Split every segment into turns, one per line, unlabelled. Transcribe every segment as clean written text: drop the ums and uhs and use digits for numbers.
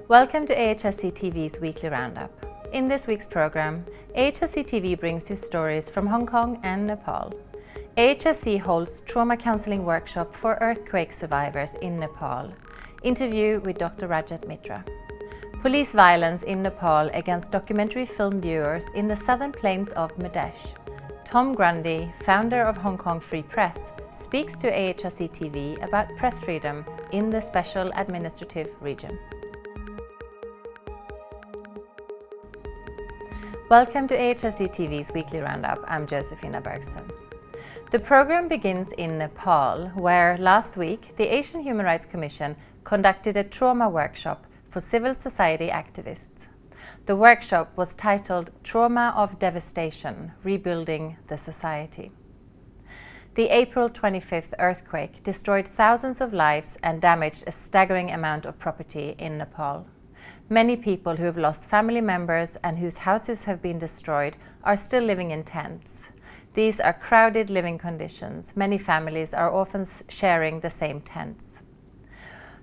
Welcome to AHRC TV's weekly roundup. In this week's program, AHRC TV brings you stories from Hong Kong and Nepal. AHRC holds trauma counselling workshop for earthquake survivors in Nepal. Interview with Dr. Rajat Mitra. Police violence in Nepal against documentary film viewers in the southern plains of Madhesis. Tom Grundy, founder of Hong Kong Free Press, speaks to AHRC TV about press freedom in the Special Administrative Region. Welcome to AHRC TV's weekly roundup. I'm Josephina Bergström. The program begins in Nepal, where last week the Asian Human Rights Commission conducted a trauma workshop for civil society activists. The workshop was titled Trauma of Devastation, Rebuilding the Society. The April 25th earthquake destroyed thousands of lives and damaged a staggering amount of property in Nepal. Many people who have lost family members and whose houses have been destroyed are still living in tents. These are crowded living conditions. Many families are often sharing the same tents.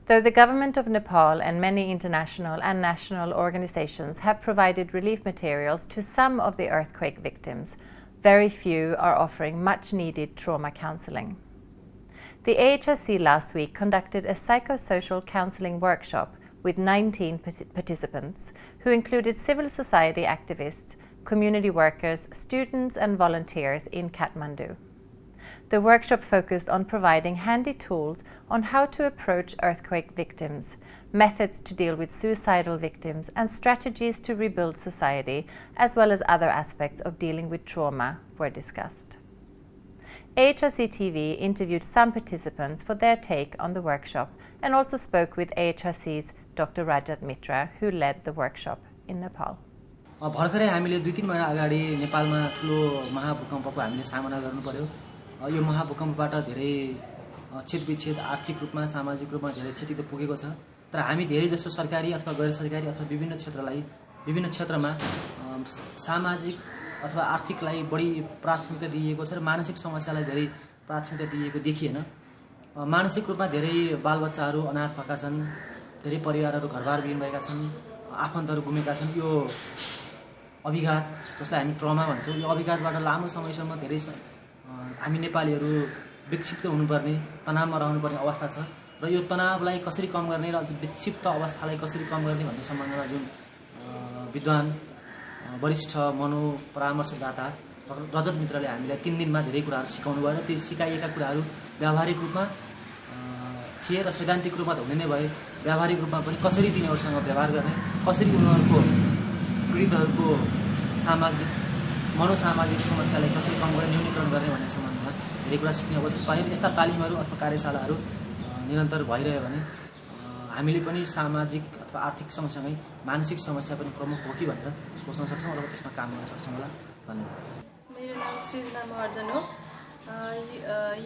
Though the government of Nepal and many international and national organizations have provided relief materials to some of the earthquake victims, very few are offering much-needed trauma counseling. The AHRC last week conducted a psychosocial counseling workshop with 19 participants, who included civil society activists, community workers, students and volunteers in Kathmandu. The workshop focused on providing handy tools on how to approach earthquake victims, methods to deal with suicidal victims, and strategies to rebuild society, as well as other aspects of dealing with trauma were discussed. AHRC TV interviewed some participants for their take on the workshop and also spoke with AHRC's Dr. Rajat Mitra, who led the workshop in Nepal.
भर्खरै हामीले 2-3 महिना अगाडि नेपालमा ठुलो महाभूकम्पको हामीले सामना गर्नु पर्यो। यो महाभूकम्पबाट धेरै क्षतिविच्छेद आर्थिक रूपमा सामाजिक रूपमा धेरै क्षति त पुगेको छ। तर हामी धेरै जसो सरकारी अथवा गैर सरकारी अथवा विभिन्न क्षेत्रमा सामाजिक अथवा आर्थिकलाई बढी प्राथमिकता दिएको छ र मानसिक समस्यालाई धेरै प्राथमिकता दिएको देखिएन। मानसिक रूपमा धेरै बालबच्चाहरू अनाथ भएका छन्, धेरै परिवारहरू घरबार विहीन भएका छन्, आफन्तहरू गुमेका छन्। यो अभिघात जसलाई हामी ट्रमा भन्छौँ, यो अभिघातबाट लामो समयसम्म धेरै हामी नेपालीहरू विक्षिप्त हुनुपर्ने, तनावमा रहनुपर्ने अवस्था छ र यो तनावलाई कसरी कम गर्ने र विक्षिप्त अवस्थालाई कसरी कम गर्ने भन्ने सम्बन्धमा जुन विद्वान वरिष्ठ मनोपरामर्शदाता रजत मित्रले हामीलाई 3 दिनमा धेरै कुराहरू सिकाउनु भयो र ती सिकाइएका कुराहरू व्यावहारिक रूपमा थिए र सैद्धान्तिक रूपमा त हुने नै भए। व्यावहारिक रूपमा पनि कसरी तिनीहरूसँग व्यवहार गर्ने, कसरी उनीहरूको पीडितहरूको सामाजिक मनोसामाजिक समस्यालाई कसरी कम गर्ने, न्यूनीकरण गर्ने भन्ने सम्बन्धमा धेरै कुरा सिक्ने अवसर पायौँ। यस्ता तालिमहरू अथवा कार्यशालाहरू निरन्तर भइरह्यो भने हामीले पनि सामाजिक अथवा आर्थिक सँगसँगै मानसिक समस्या पनि प्रमुख हो कि भनेर सोच्न सक्छौँ र त्यसमा काम गर्न सक्छौँ होला। धन्यवाद।
मेरो नाम सृजना महर्जन हो।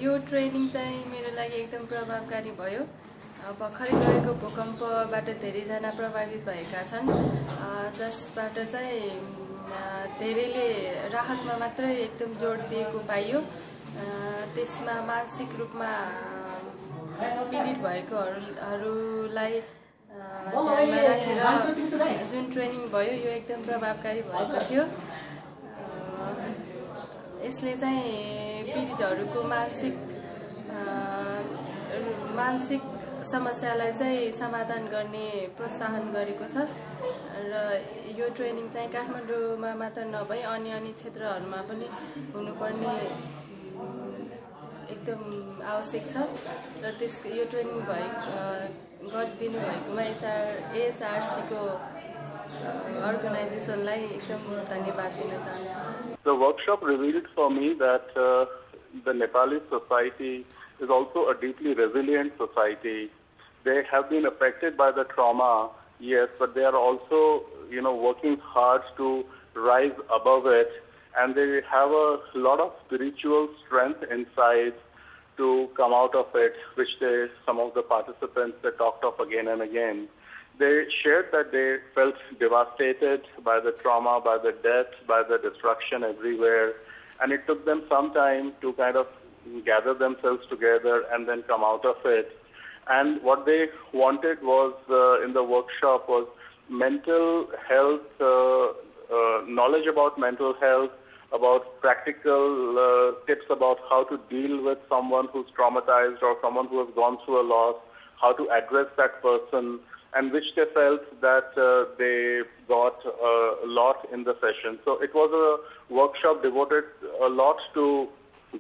यो ट्रेनिङ चाहिँ मेरो लागि एकदम प्रभावकारी भयो। भर्खरै गएको भूकम्पबाट धेरैजना प्रभावित भएका छन्, जसबाट चाहिँ धेरैले राहतमा मात्रै एकदम जोड दिएको पाइयो। त्यसमा मानसिक रूपमा पीडित भएकोहरूलाई ध्यानमा राखेर जुन ट्रेनिङ भयो यो एकदम प्रभावकारी भएको थियो। यसले चाहिँ पीडितहरूको मानसिक समस्यालाई चाहिँ समाधान गर्ने प्रोत्साहन गरेको छ र यो ट्रेनिङ चाहिँ काठमाडौँमा मात्र नभई अन्य क्षेत्रहरूमा पनि हुनुपर्ने एकदम आवश्यक छ र यो ट्रेनिङ गरिदिनु भएकोमा AHRCको organizationलाई एकदम धन्यवाद दिन चाहन्छु।
The workshop revealed for me that the Nepali society is also a deeply resilient society. They have been affected by the trauma, yes, but they are also, working hard to rise above it, and they have a lot of spiritual strength inside to come out of it, which some of the participants they talked of again and again. They shared that they felt devastated by the trauma, by the death, by the destruction everywhere, and it took them some time to kind of gather themselves together and then come out of it. And what they wanted was in the workshop was mental health, knowledge about mental health, about practical tips about how to deal with someone who's traumatized or someone who has gone through a loss, how to address that person, and which they felt that they got a lot in the session. So it was a workshop devoted a lot to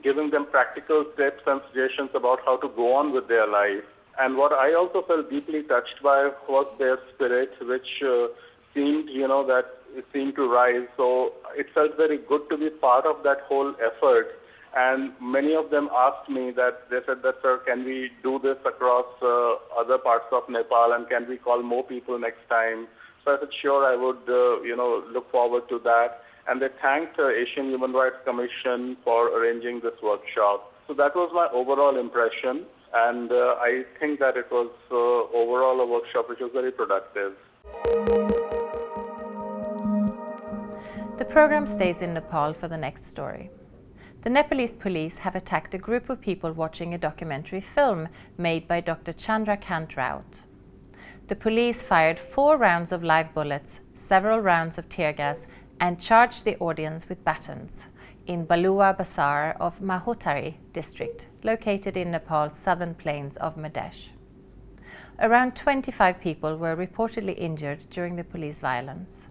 giving them practical tips and suggestions about how to go on with their life. And what I also felt deeply touched by was their spirit, which seemed, that it seemed to rise. So it felt very good to be part of that whole effort. And many of them asked me that, they said that, sir, can we do this across other parts of Nepal, and can we call more people next time? So I said, sure, I would, look forward to that. And they thanked Asian Human Rights Commission for arranging this workshop. So that was my overall impression. And I think that it was overall a workshop which was very productive.
The program stays in Nepal for the next story. The Nepalese police have attacked a group of people watching a documentary film made by Dr. Chandrakant Raut. The police fired 4 rounds of live bullets, several rounds of tear gas, and charged the audience with batons in Balua Bazar of Mahotari district, located in Nepal's southern plains of Madhesis. Around 25 people were reportedly injured during the police violence.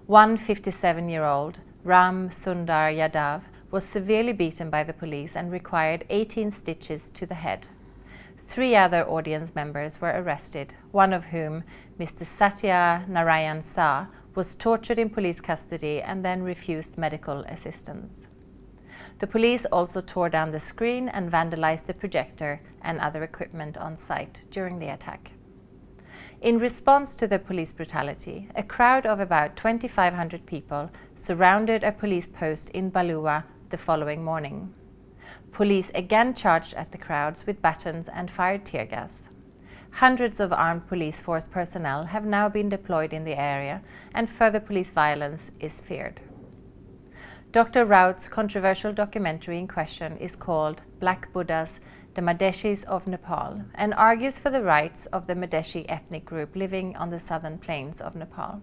One 57-year-old, Ram Sundar Yadav, was severely beaten by the police and required 18 stitches to the head. 3 other audience members were arrested, one of whom, Mr. Satya Narayan Sa, was tortured in police custody and then refused medical assistance. The police also tore down the screen and vandalized the projector and other equipment on site during the attack. In response to the police brutality, a crowd of about 2,500 people surrounded a police post in Balua the following morning. Police again charged at the crowds with batons and fired tear gas. Hundreds of armed police force personnel have now been deployed in the area, and further police violence is feared. Dr. Raut's controversial documentary in question is called Black Buddhas, the Madhesis of Nepal, and argues for the rights of the Madhesi ethnic group living on the southern plains of Nepal.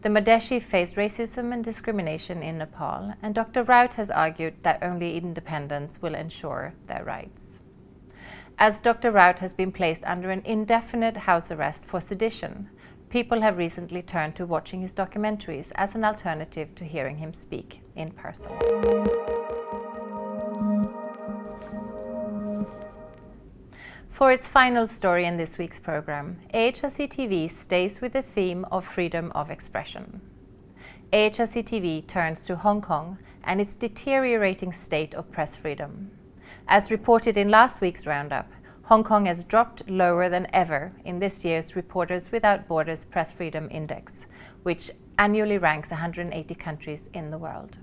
The Madhesi face racism and discrimination in Nepal, and Dr. Raut has argued that only independence will ensure their rights. As Dr. Raut has been placed under an indefinite house arrest for sedition, people have recently turned to watching his documentaries as an alternative to hearing him speak in person. For its final story in this week's program, AHRC TV stays with the theme of freedom of expression. AHRC TV turns to Hong Kong and its deteriorating state of press freedom. As reported in last week's Roundup, Hong Kong has dropped lower than ever in this year's Reporters Without Borders Press Freedom Index, which annually ranks 180 countries in the world.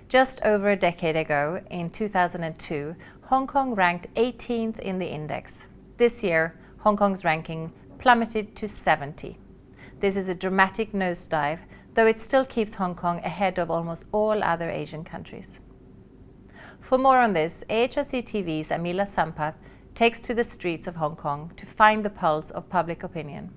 Just over a decade ago, in 2002, Hong Kong ranked 18th in the index. This year, Hong Kong's ranking plummeted to 70. This is a dramatic nosedive, though it still keeps Hong Kong ahead of almost all other Asian countries. For more on this, AHRC TV's Amila Sampath takes to the streets of Hong Kong to find the pulse of public opinion.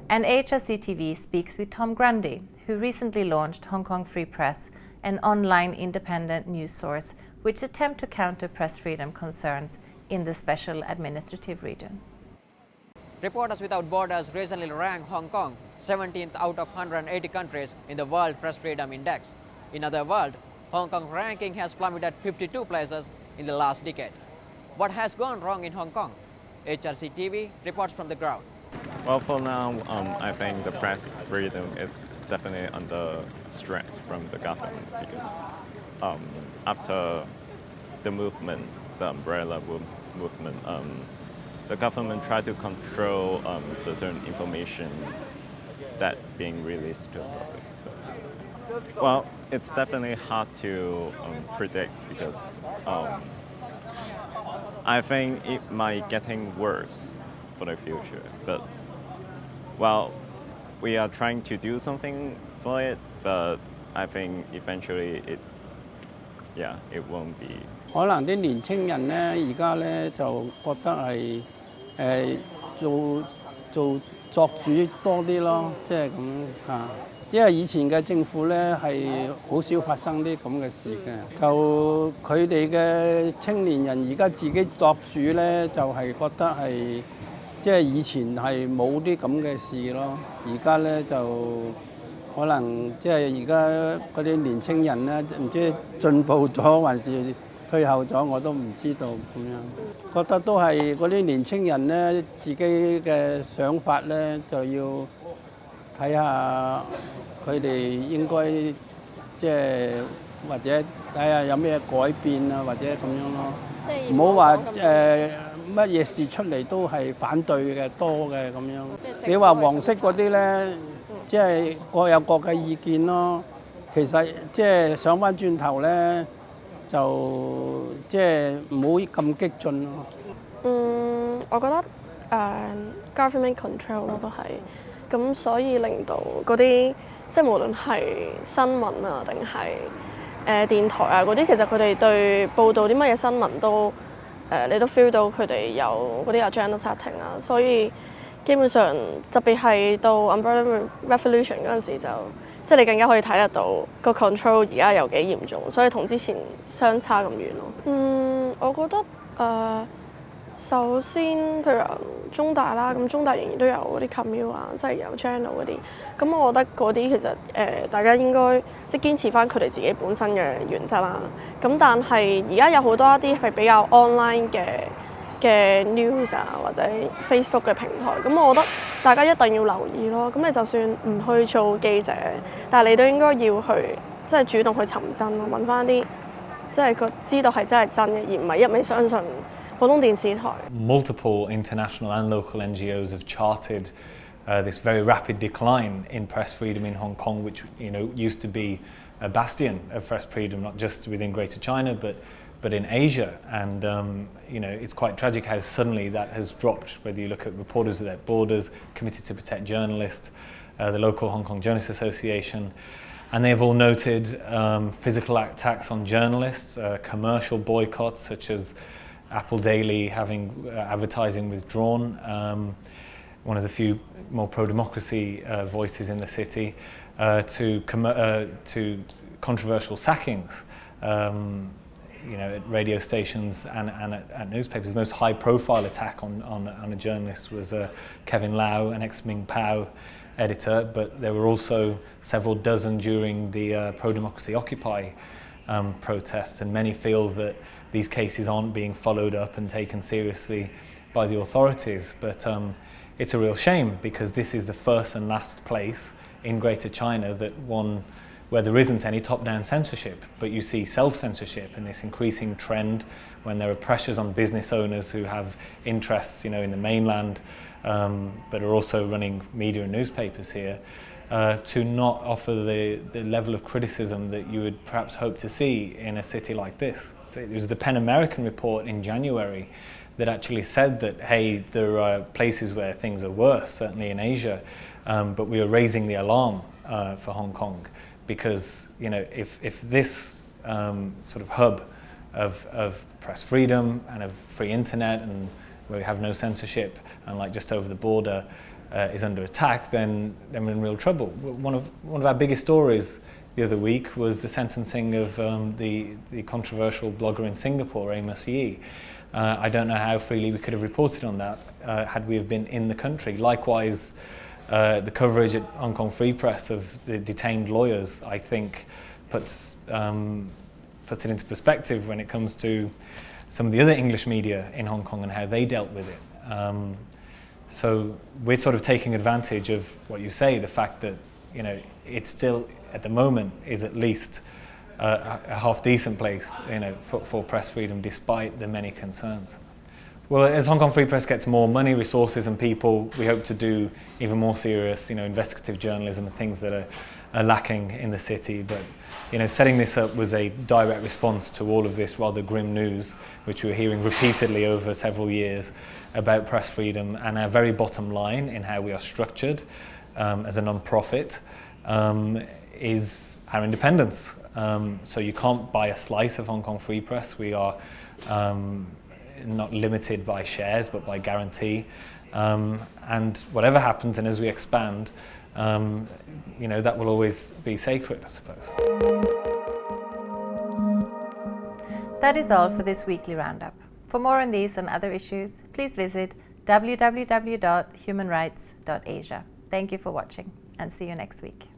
And AHRC TV speaks with Tom Grundy, who recently launched Hong Kong Free Press, an online independent news source which attempt to counter press freedom concerns in the Special Administrative Region.
Reporters Without Borders recently ranked Hong Kong 17th out of 180 countries in the World Press Freedom Index. In other words, Hong Kong ranking has plummeted 52 places in the last decade. What has gone wrong in Hong Kong? AHRC TV reports from the ground.
Well, for now, I think the press freedom is definitely under stress from the government because after the movement, the umbrella movement, the government tried to control certain information that being released to the public. So, well, it's definitely hard to predict because I think it might getting worse for the future. But well, we are trying to do something for it, but I think eventually it won't be.
可能啲年青人咧，而家咧就覺得係做作主多啲咯，即係咁嚇。因為以前嘅政府咧係好少發生啲咁嘅事嘅，就佢哋嘅青年人而家自己作主咧，就係覺得係即係以前係冇啲咁嘅事咯，而家咧就可能即係而家嗰啲年青人咧，唔知進步咗還是退後咗，我都唔知道咁樣。覺得都係嗰啲年青人咧，自己嘅想法咧就要睇下佢哋應該即係或者睇下有咩改變啊，或者咁樣咯。唔好話乜嘢事出嚟都係反對嘅多嘅咁樣。你話黃色嗰啲咧，即係各有各嘅意見咯。其實即係想翻轉頭咧，就即係唔好咁激進咯。
我覺得government control 咯都係，咁所以令到嗰啲即係無論係新聞啊定係電台啊嗰啲，其實佢哋對報導啲乜嘢新聞都你都 feel 到佢哋有嗰啲 agenda setting 啊，所以基本上特別係到 Umbrella Revolution 嗰陣時就即係你更加可以睇得到個 control 而家有幾嚴重，所以同之前相差咁遠咯。我覺得首先譬如中大啦，咁中大仍然都有嗰啲 commute 啊，即係有 journal 嗰啲。咁我覺得嗰啲其實大家應該即係堅持翻佢哋自己本身嘅原則啦。咁但係而家有好多一啲係比較 online 嘅 news 啊，或者 Facebook 嘅平台。咁我覺得大家一定要留意咯。咁你就算唔去做記者，但係你都應該要去即係主動去尋真咯，揾翻啲即係知道係真係真嘅，而唔係一味相信普通電視台。
Multiple international and local NGOs have charted this very rapid decline in press freedom in Hong Kong, which used to be a bastion of press freedom, not just within Greater China, but in Asia. And it's quite tragic how suddenly that has dropped. Whether you look at Reporters Without Borders, Committed to Protect Journalists, the local Hong Kong Journalists Association, and they've all noted physical attacks on journalists, commercial boycotts such as Apple Daily having advertising withdrawn, one of the few more pro-democracy voices in the city, to controversial sackings, at radio stations and at newspapers. The most high-profile attack on a journalist was Kevin Lau, an ex-Ming Pao editor, but there were also several dozen during the pro-democracy Occupy protests, and many feel that these cases aren't being followed up and taken seriously by the authorities. But it's a real shame, because this is the first and last place in Greater China where there isn't any top-down censorship, but you see self-censorship and this increasing trend when there are pressures on business owners who have interests, in the mainland, but are also running media and newspapers here, to not offer the level of criticism that you would perhaps hope to see in a city like this. It was the PEN American report in January that actually said that, hey, there are places where things are worse, certainly in Asia, but we are raising the alarm for Hong Kong, because if this sort of hub of press freedom and of free internet, and where we have no censorship, and like just over the border is under attack, then we're in real trouble. One of our biggest stories the other week was the sentencing of the controversial blogger in Singapore, Amos Yee. I don't know how freely we could have reported on that had we have been in the country. Likewise, the coverage at Hong Kong Free Press of the detained lawyers, I think, puts it into perspective when it comes to some of the other English media in Hong Kong and how they dealt with it. So we're sort of taking advantage of what you say, the fact that it's still at the moment is at least a half decent place for press freedom, despite the many concerns. Well, as Hong Kong Free Press gets more money, resources and people, we hope to do even more serious investigative journalism and things that are lacking in the city. But setting this up was a direct response to all of this rather grim news, which we were hearing repeatedly over several years about press freedom, and our very bottom line in how we are structured as a non-profit is our independence. So you can't buy a slice of Hong Kong Free Press. We are not limited by shares but by guarantee. And whatever happens, and as we expand, you know, that will always be sacred, I suppose.
That is all for this weekly roundup. For more on these and other issues, please visit www.humanrights.asia. Thank you for watching, and see you next week.